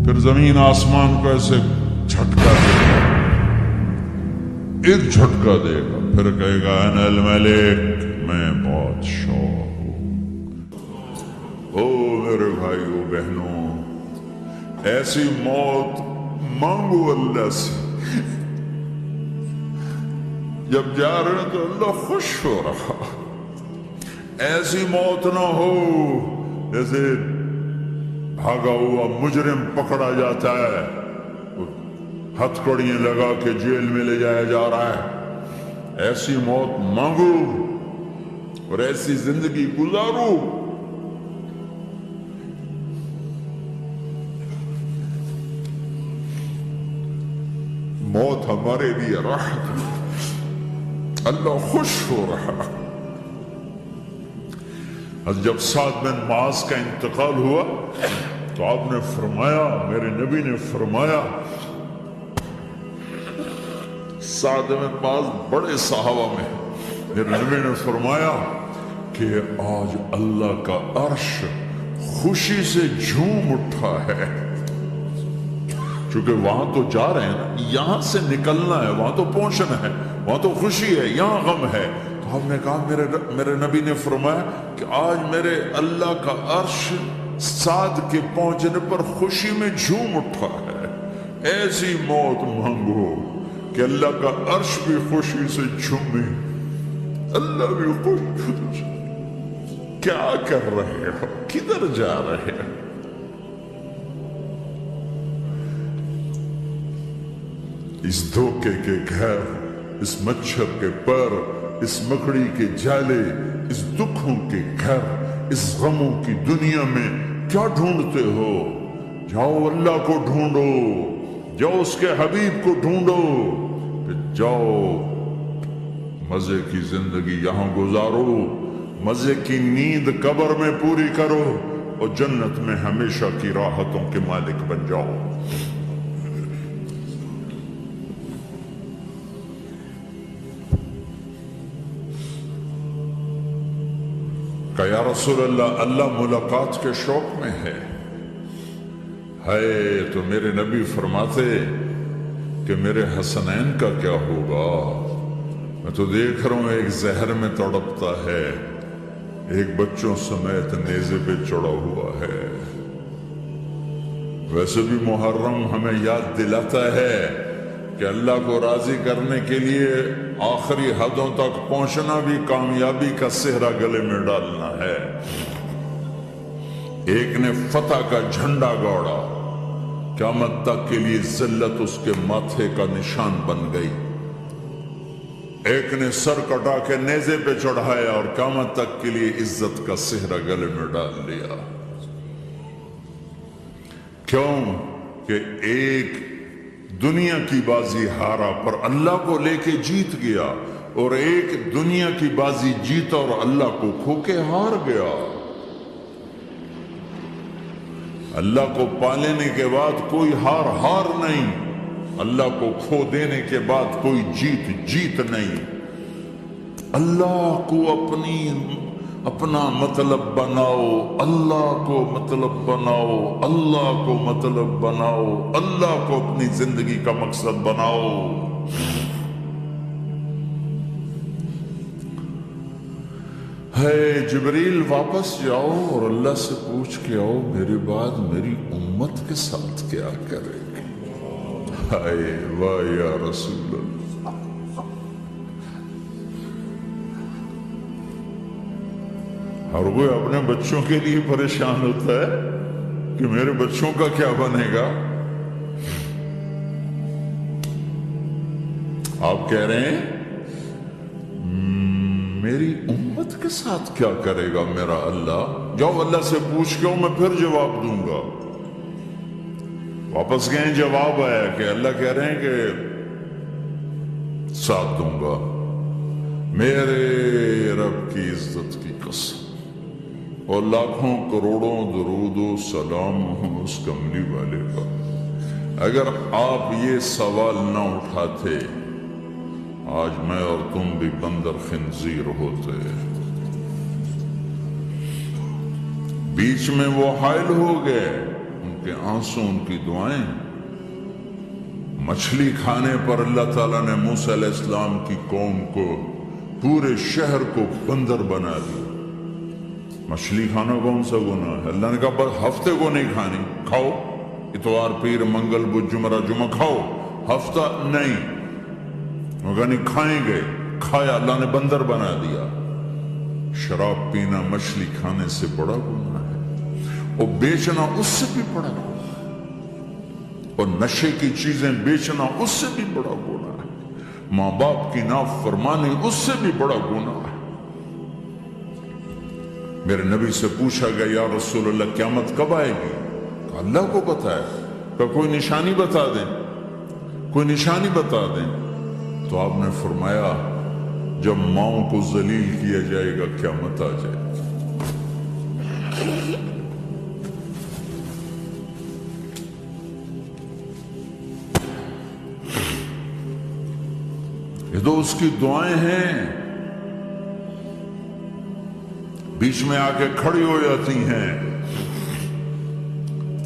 پھر زمین آسمان کو ایسے جھٹکا دے گا، ایک جھٹکا دے گا، پھر کہے گا انا الملک، میں بادشاہ ہوں۔ او میرے بھائیو بہنوں، ایسی موت مانگو اللہ سے، جب جا رہے ہیں تو اللہ خوش ہو رہا۔ ایسی موت نہ ہو جیسے بھاگا ہوا مجرم پکڑا جاتا ہے، ہتھکڑیاں لگا کے جیل میں لے جایا جا رہا ہے۔ ایسی موت مانگو اور ایسی زندگی گزارو۔ موت ہمارے لیے راحت ہے، اللہ خوش ہو رہا۔ جب سعد بن معاذ کا انتقال ہوا تو آپ نے فرمایا، میرے نبی نے فرمایا، سعد بن معاذ بڑے صحابہ میں، میرے نبی نے فرمایا کہ آج اللہ کا عرش خوشی سے جھوم اٹھا ہے، چونکہ وہاں تو جا رہے ہیں نا، یہاں سے نکلنا ہے، وہاں تو پہنچنا ہے، وہاں تو خوشی ہے، یہاں غم ہے۔ تو ہم نے کہا، میرے نبی نے فرمایا کہ آج میرے اللہ کا عرش سعد کے پہنچنے پر خوشی میں جھوم اٹھا ہے۔ ایسی موت مانگو کہ اللہ کا عرش بھی خوشی سے جھومے، اللہ بھی خوش۔ کیا کر رہے ہو؟ کدھر جا رہے ہو؟ اس دھوکے کے گھر، اس مچھر کے پر، اس مکڑی کے جالے، اس دکھوں کے گھر، اس غموں کی دنیا میں کیا ڈھونڈتے ہو؟ جاؤ اللہ کو ڈھونڈو، جاؤ اس کے حبیب کو ڈھونڈو، پھر جاؤ مزے کی زندگی یہاں گزارو، مزے کی نیند قبر میں پوری کرو، اور جنت میں ہمیشہ کی راحتوں کے مالک بن جاؤ۔ کہ یا رسول اللہ، اللہ ملاقات کے شوق میں ہے۔ تو میرے نبی فرماتے کہ میرے حسنین کا کیا ہوگا؟ میں تو دیکھ رہا ہوں ایک زہر میں تڑپتا ہے، ایک بچوں سمیت نیزے پہ چڑھا ہوا ہے۔ ویسے بھی محرم ہمیں یاد دلاتا ہے کہ اللہ کو راضی کرنے کے لیے آخری حدوں تک پہنچنا بھی کامیابی کا صحرا گلے میں ڈالنا ہے۔ ایک نے فتح کا جھنڈا گاڑا، قیامت تک کے لیے ذلت اس کے ماتھے کا نشان بن گئی۔ ایک نے سر کٹا کے نیزے پہ چڑھایا اور قیامت تک کے لیے عزت کا صحرا گلے میں ڈال لیا۔ کیوں کہ ایک دنیا کی بازی ہارا پر اللہ کو لے کے جیت گیا، اور ایک دنیا کی بازی جیتا اور اللہ کو کھو کے ہار گیا۔ اللہ کو پا لینے کے بعد کوئی ہار نہیں، اللہ کو کھو دینے کے بعد کوئی جیت نہیں۔ اللہ کو اپنا مطلب بناؤ، اللہ کو مطلب بناؤ، اللہ کو مطلب بناؤ، اللہ کو اپنی زندگی کا مقصد بناؤ۔ جبریل واپس جاؤ اور اللہ سے پوچھ کے آؤ، میرے بعد میری امت کے ساتھ کیا کرے گی؟ واہ یا رسول اللہ۔ ہر کوئی اپنے بچوں کے لیے پریشان ہوتا ہے کہ میرے بچوں کا کیا بنے گا۔ آپ کہہ رہے ہیں میری امت کے ساتھ کیا کرے گا میرا اللہ؟ جاؤ اللہ سے پوچھ کے میں پھر جواب دوں گا۔ واپس گئے، جواب آیا کہ اللہ کہہ رہے ہیں کہ ساتھ دوں گا۔ میرے رب کی عزت کی قسم، اور لاکھوں کروڑوں درود و سلام ہوں اس کملی والے کا، اگر آپ یہ سوال نہ اٹھاتے آج میں اور تم بھی بندر خنزیر ہوتے۔ بیچ میں وہ حائل ہو گئے، ان کے آنسو ان کی دعائیں. مچھلی کھانے پر اللہ تعالیٰ نے موسیٰ علیہ السلام کی قوم کو پورے شہر کو بندر بنا دیا. مچھلی کھانا کون سا گناہ ہے؟ اللہ نے کہا بس ہفتے کو نہیں کھانی، کھاؤ اتوار پیر منگل بدھ جمعہ جمعہ کھاؤ، ہفتہ نہیں. مگر نہیں کھائیں گے، کھایا، اللہ نے بندر بنا دیا. شراب پینا مچھلی کھانے سے بڑا گناہ ہے، اور بیچنا اس سے بھی بڑا گناہ ہے، اور نشے کی چیزیں بیچنا اس سے بھی بڑا گناہ ہے، ماں باپ کی نافرمانی اس سے بھی بڑا گناہ ہے. میرے نبی سے پوچھا گیا یا رسول اللہ قیامت کب آئے گی؟ کہ اللہ کو پتا ہے. کہ کوئی نشانی بتا دیں، کوئی نشانی بتا دیں. تو آپ نے فرمایا جب ماؤں کو ذلیل کیا جائے گا قیامت آ جائے گی. یہ تو اس کی دعائیں ہیں، بیچ میں آ کے کھڑی ہو جاتی ہیں.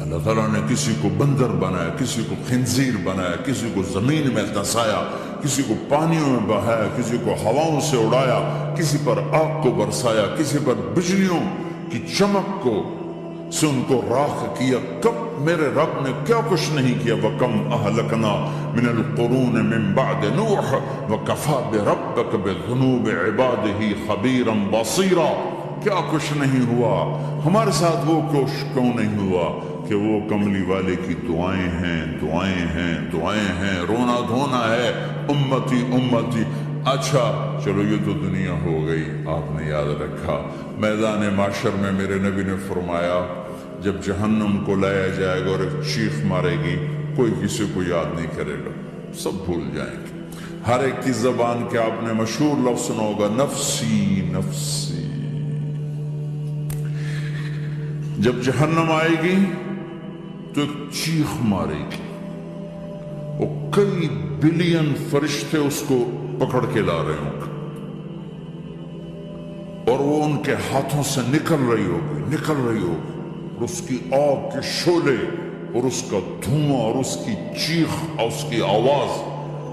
اللہ تعالیٰ نے کسی کو بندر بنایا، کسی کو خنزیر بنایا، کسی کو زمین میں دھسایا، کسی کو پانیوں میں بہایا، کسی کو ہواؤں سے اڑایا، کسی پر آگ کو برسایا، کسی پر بجلیوں کی چمک کو سے ان کو راکھ کیا. کب میرے رب نے کیا کچھ نہیں کیا. وَكَمْ أَهْلَكْنَا مِنَ الْقُرُونِ مِنْ بَعْدِ نُوحٍ وَكَفَى بِرَبِّكَ بِذُنُوبِ عِبَادِهِ خَبِيرًا بَصِيرًا. کیا کچھ نہیں ہوا ہمارے ساتھ، وہ کیوں نہیں ہوا کہ وہ کملی والے کی دعائیں ہیں، دعائیں ہیں، دعائیں ہیں، رونا دھونا ہے امتی امتی. اچھا چلو یہ تو دنیا ہو گئی، آپ نے یاد رکھا. میدان معاشر میں میرے نبی نے فرمایا جب جہنم کو لایا جائے گا اور ایک چیخ مارے گی، کوئی کسی کو یاد نہیں کرے گا، سب بھول جائیں گے. ہر ایک کی زبان کے آپ نے مشہور لفظ سنا ہوگا نفسی نفسی. جب جہنم آئے گی تو ایک چیخ مارے گی، اور کئی بلین فرشتے اس کو پکڑ کے لا رہے ہوں گے، اور وہ ان کے ہاتھوں سے نکل رہی ہوگی، اور اس کی آگ کے شعلے اور اس کا دھواں اور اس کی چیخ اور اس کی آواز.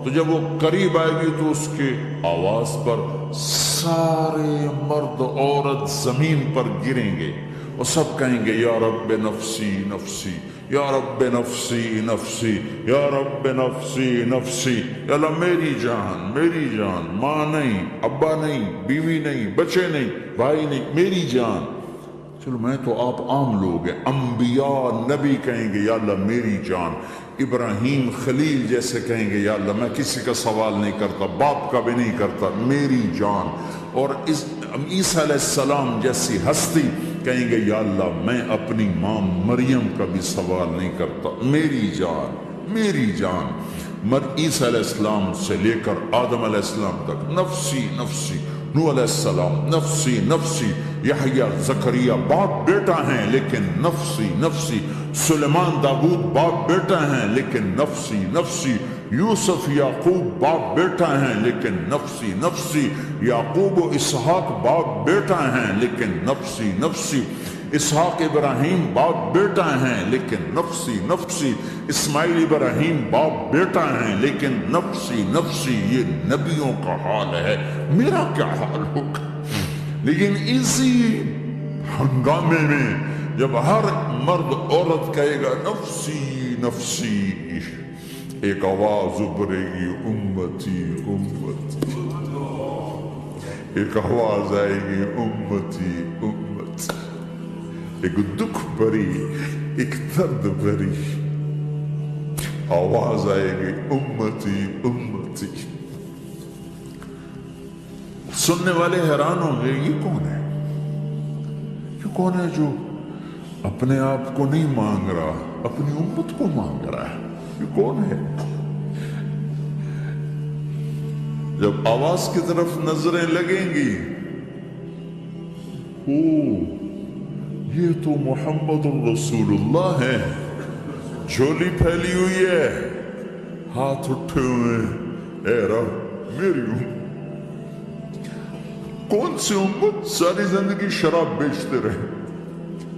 تو جب وہ قریب آئے گی تو اس کے آواز پر سارے مرد عورت زمین پر گریں گے اور سب کہیں گے یا رب نفسی نفسی، یا رب نفسی نفسی، یا رب نفسی نفسی. یا اللہ میری جان، میری جان، ماں نہیں، ابا نہیں، بیوی نہیں، بچے نہیں، بھائی نہیں، میری جان. چلو میں تو آپ عام لوگ ہیں، انبیاء نبی کہیں گے یا اللہ میری جان. ابراہیم خلیل جیسے کہیں گے یا اللہ میں کسی کا سوال نہیں کرتا، باپ کا بھی نہیں کرتا، میری جان. اور عیسیٰ علیہ السلام جیسی ہستی کہیں گے یا اللہ میں اپنی ماں مریم کا بھی سوال نہیں کرتا، میری جان، میری جان. عیسیٰ علیہ السلام سے لے کر آدم علیہ السلام تک نفسی نفسی. نوح علیہ السلام نفسی نفسی. یحییٰ زکریا باپ بیٹا ہیں لیکن نفسی نفسی. سلیمان داؤد باپ بیٹا ہیں لیکن نفسی نفسی. یوسف یعقوب باپ بیٹا ہیں لیکن نفسی نفسی. یعقوب و اسحاق باپ بیٹا ہیں لیکن نفسی نفسی. اسحاق ابراہیم باپ بیٹا ہیں لیکن نفسی نفسی. اسماعیل ابراہیم باپ بیٹا ہیں لیکن نفسی نفسی. یہ نبیوں کا حال ہے، میرا کیا حال ہوگا؟ لیکن اسی ہنگامے میں جب ہر مرد عورت کہے گا نفسی نفسی، ایک آواز ابھرے گی امتی امتی. ایک آواز آئے گی امتی امتی. ایک دکھ بھری، ایک درد بھری آواز آئے گی امتی امتی. سننے والے حیران ہوں گے یہ کون ہے، یہ کون ہے جو اپنے آپ کو نہیں مانگ رہا، اپنی امت کو مانگ رہا ہے، یہ کون ہے؟ جب آواز کی طرف نظریں لگیں گی، یہ تو محمد الرسول اللہ ہے. جھولی پھیلی ہوئی ہے، ہاتھ اٹھے ہوئے، اے رب میری امت. کون سی امت ساری زندگی شراب بیچتے رہے،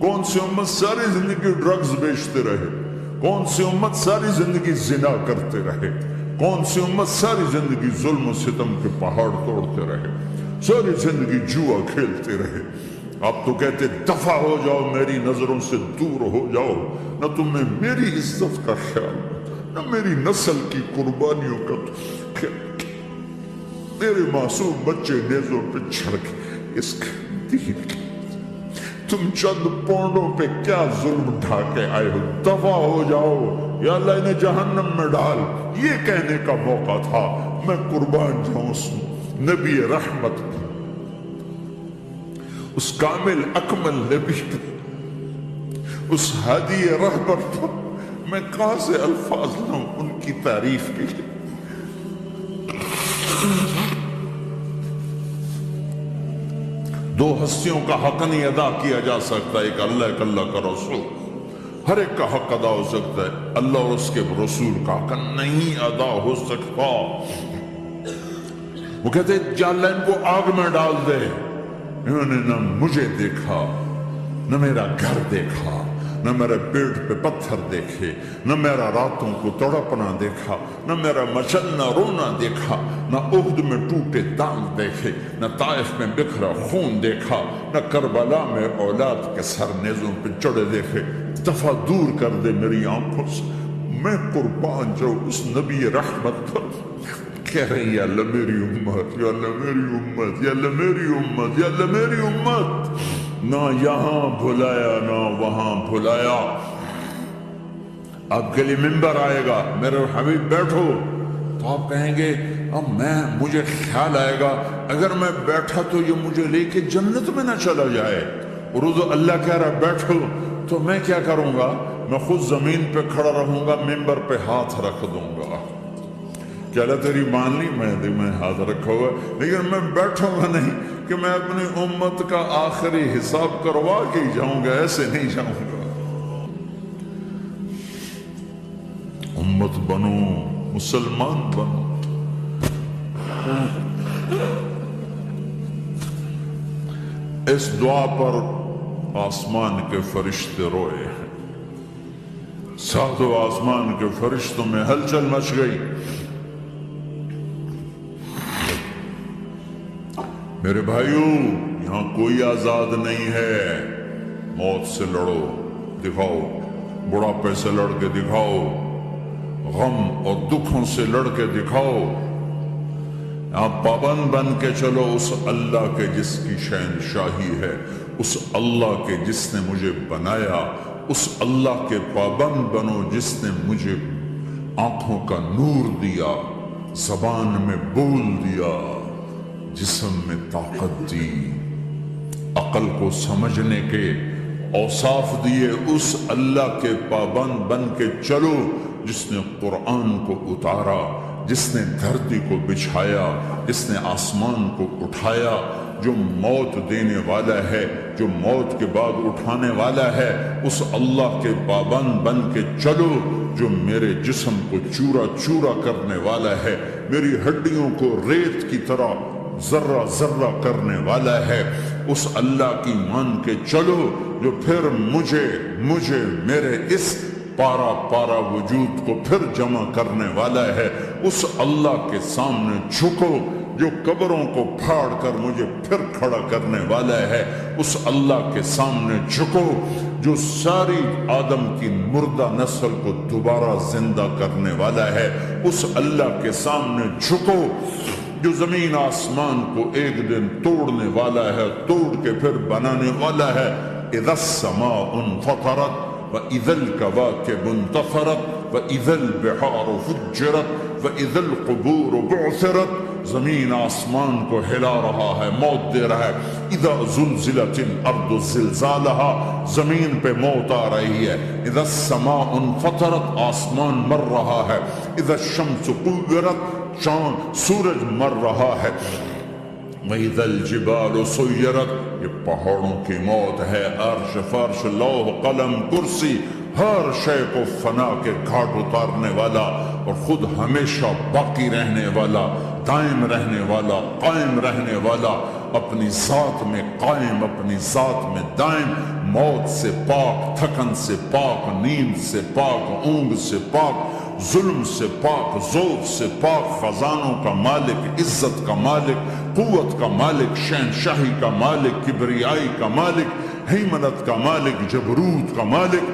کون سی امت ساری زندگی ڈرگز بیچتے رہے؟ کون سی امت ساری زندگی زنا کرتے رہے؟ کون سی امت ساری زندگی ظلم و ستم کے پہاڑ توڑتے رہے؟ ساری زندگی جوا کھیلتے رہے؟ آپ تو کہتے دفع ہو جاؤ، میری نظروں سے دور ہو جاؤ، نہ تمہیں میری عزت کا خیال، نہ میری نسل کی قربانیوں کا خیال، میرے معصوم بچے نیزوں پہ چڑھ کے اس دین کی تم چند پونڈوں پہ کیا ظلم ڈھا کے آئے ہو؟ دفع ہو جاؤ یا اللہ انہیں جہنم میں ڈال، یہ کہنے کا موقع تھا۔ میں قربان جاؤں اس نبی رحمت، اس کامل اکمل نبی، اس ہادی رہبر پر میں کہاں سے الفاظ لاؤں ان کی تعریف کے لیے؟ دو ہستیوں کا حق نہیں ادا کیا جا سکتا، ایک اللہ، ایک اللہ کا رسول۔ ہر ایک کا حق ادا ہو سکتا ہے، اللہ اور اس کے رسول کا حق نہیں ادا ہو سکتا۔ وہ کہتے جا اللہ ان کو آگ میں ڈال دے۔ انہوں نے نہ مجھے دیکھا، نہ میرا گھر دیکھا، نہ میرے پیٹ پہ پتھر دیکھے، نہ میرا راتوں کو تڑپنا دیکھا، نہ میرا مچلنا رونا دیکھا، نہ احد میں ٹوٹے دانت دیکھے، نہ طائف میں بکھرا خون دیکھا، نہ کربلا میں اولاد کے سر نیزوں پہ چڑھے دیکھے۔ دفع دور کر دے میری آنکھوں سے، میں قربان جاؤں اس نبی رحمت پر۔ کہہ رہی یا اللہ میری امت، یا اللہ میری امت، یا اللہ میری امت، یا اللہ میری امت، نہ یہاں بھلایا نہ وہاں بھلایا۔ آپ کے لیے ممبر آئے گا، میرے حبیب بیٹھو، تو آپ کہیں گے اب مجھے خیال آئے گا اگر میں بیٹھا تو یہ مجھے لے کے جنت میں نہ چلا جائے، اور اللہ کہہ رہا بیٹھو، تو میں کیا کروں گا؟ میں خود زمین پہ کھڑا رہوں گا، ممبر پہ ہاتھ رکھ دوں گا کہ اللہ تیری مان لی، میں ہاتھ رکھا ہوا، لیکن میں بیٹھوں گا نہیں کہ میں اپنی امت کا آخری حساب کروا کے ہی جاؤں گا، ایسے نہیں جاؤں گا۔ امت بنو، مسلمان بنو۔ اس دعا پر آسمان کے فرشتے روئے ہیں، ساتوں آسمان کے فرشتوں میں ہلچل مچ گئی۔ میرے بھائیوں، یہاں کوئی آزاد نہیں ہے۔ موت سے لڑو، دکھاؤ، بڑھاپے سے لڑ کے دکھاؤ، غم اور دکھوں سے لڑ کے دکھاؤ۔ آپ پابند بن کے چلو اس اللہ کے جس کی شہنشاہی ہے، اس اللہ کے جس نے مجھے بنایا، اس اللہ کے پابند بنو جس نے مجھے آنکھوں کا نور دیا، زبان میں بول دیا، جسم میں طاقت دی، عقل کو سمجھنے کے اوصاف دیے۔ اس اللہ کے پابند بن کے چلو جس نے قرآن کو اتارا، جس نے دھرتی کو بچھایا، جس نے آسمان کو اٹھایا، جو موت دینے والا ہے، جو موت کے بعد اٹھانے والا ہے۔ اس اللہ کے پابند بن کے چلو جو میرے جسم کو چورا چورا کرنے والا ہے، میری ہڈیوں کو ریت کی طرح ذرہ ذرہ کرنے والا ہے۔ اس اللہ کی مان کے چلو جو پھر مجھے میرے اس پارا پارا وجود کو پھر جمع کرنے والا ہے۔ اس اللہ کے سامنے جھکو جو قبروں کو پھاڑ کر مجھے پھر کھڑا کرنے والا ہے۔ اس اللہ کے سامنے جھکو جو ساری آدم کی مردہ نسل کو دوبارہ زندہ کرنے والا ہے۔ اس اللہ کے سامنے جھکو جو زمین آسمان کو ایک دن توڑنے والا ہے، توڑ کے پھر بنانے والا ہے۔ اذا السماء انفطرت وَإِذَا الْكَوَاكِبُ انتَثَرَتْ وَإِذَا الْبِحَارُ فُجِّرَتْ وَإِذَا الْقُبُورُ بُعْثِرَتْ۔ زمین آسمان کو ہلا رہا ہے، موت دے رہا ہے۔ اذا زلزلت الارض زلزالها، زمین پہ موت آ رہی ہے۔ اذا السماء انفطرت، آسمان مر رہا ہے۔ اذا الشمس كُوِّرت، چاند سورج مر رہا ہے۔ وَإِذَا الْجِبَالُ سُيِّرَتْ، یہ پہاڑوں کی موت ہے۔ عرش فرش لوح قلم کرسی ہر شے کو فنا کے گھاٹ اتارنے والا اور خود ہمیشہ باقی رہنے والا، دائم رہنے والا، قائم رہنے والا، اپنی ذات میں قائم، اپنی ذات میں دائم، موت سے پاک، تھکن سے پاک، نیند سے پاک، اونگ سے پاک، ظلم سے پاک، ذوق سے پاک، خزانوں کا مالک، عزت کا مالک، قوت کا مالک، شہنشاہی کا مالک، کبریائی کا مالک، ہیمنت کا مالک، جبروت کا مالک،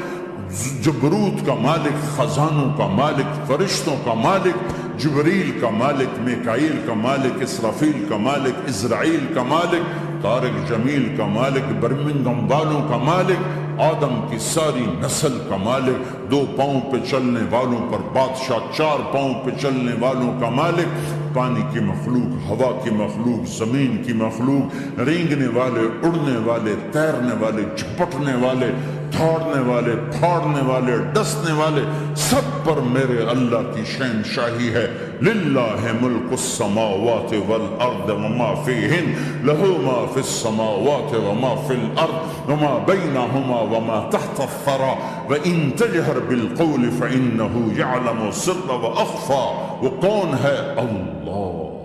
جبروت کا مالک، خزانوں کا مالک، فرشتوں کا مالک، جبریل کا مالک، میکائیل کا مالک، اسرافیل کا مالک، اسرائیل کا مالک، طارق جمیل کا مالک، برمنگم والوں کا مالک، آدم کی ساری نسل کا مالک، 2 پاؤں پہ چلنے والوں پر بادشاہ، 4 پاؤں پہ چلنے والوں کا مالک، پانی کی مخلوق، ہوا کی مخلوق، زمین کی مخلوق، رینگنے والے، اڑنے والے، تیرنے والے، جھپٹنے والے، دوڑنے والے، پھاڑنے والے، ڈسنے والے، سب پر میرے اللہ کی شہنشاہی ہے۔ للہ ملک السماوات والارض وما فیہن، لہ ما فی السماوات وما فی الارض وما بینہما وما تحت الثری وان تجہر بالقول فانہ یعلم السر واخفی۔ وہ کون ہے؟ اللہ۔